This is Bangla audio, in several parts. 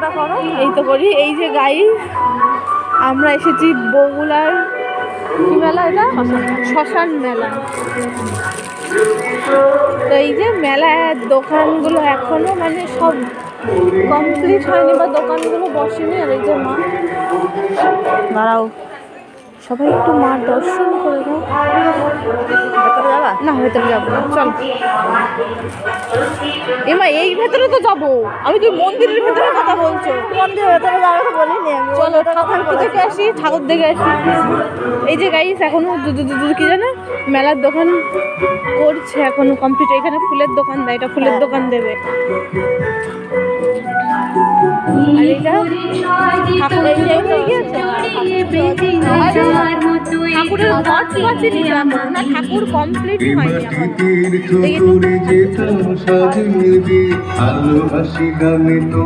ভিডিওটা করো। এই তো করি। এই যে গাইস আমরা এসেছি বগুড়ার কি মেলা, এটা শ্মশান মেলা। তো এই যে মেলার দোকানগুলো এখনো মানে সব কমপ্লিট হয়নি বা দোকানগুলো বসেনি। আর এই যে মা, দাঁড়াও সবাই একটু মার দর্শন করে দাও। ভেতরে যাবা? না ভেতরে যাবো না, চলো। এমা এই ভেতরে তো যাবো, আমি তুই মন্দিরের ভেতরে কথা বলছো। মন্দিরের ভেতরে যাওয়ার কথা বলিনি আমি। চলো ঠাকুর দেখে আসি, ঠাকুর দেখে আসি। এই যে গাইস এখনো কি জানো মেলার দোকান করছে, এখনো কমপ্লিট। এখানে ফুলের দোকান দেয়, এটা ফুলের দোকান দেবে। আর এটা ঠাকুর হয়ে গিয়েছে। ঠাকুরের ঘট বাঁচেনি এখনো, না ঠাকুর কমপ্লিট হয়নি এখনো।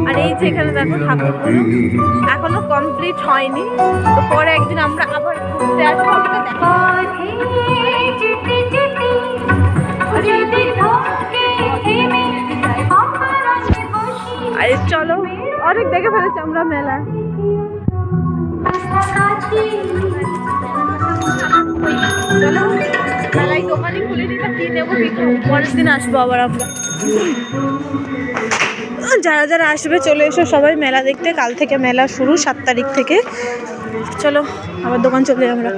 আর এই যে এখানে দেখো ঠাকুরগুলো এখনো কমপ্লিট হয়নি। তো পরে একদিন আমরা আবার ঘুরতে আসবো, ওটা দেখো। আরে চলো, অনেক দেখে ফেলেছি আমরা মেলা। চলো মেলায় দোকানই খুলে দিই, কি নেবো পরের দিন আসবো আবার আমরা। যারা যারা আসবে চলে এসো সবাই মেলা দেখতে। কাল থেকে মেলা শুরু, 7 তারিখ থেকে। চলো আবার দোকান চলে আমরা।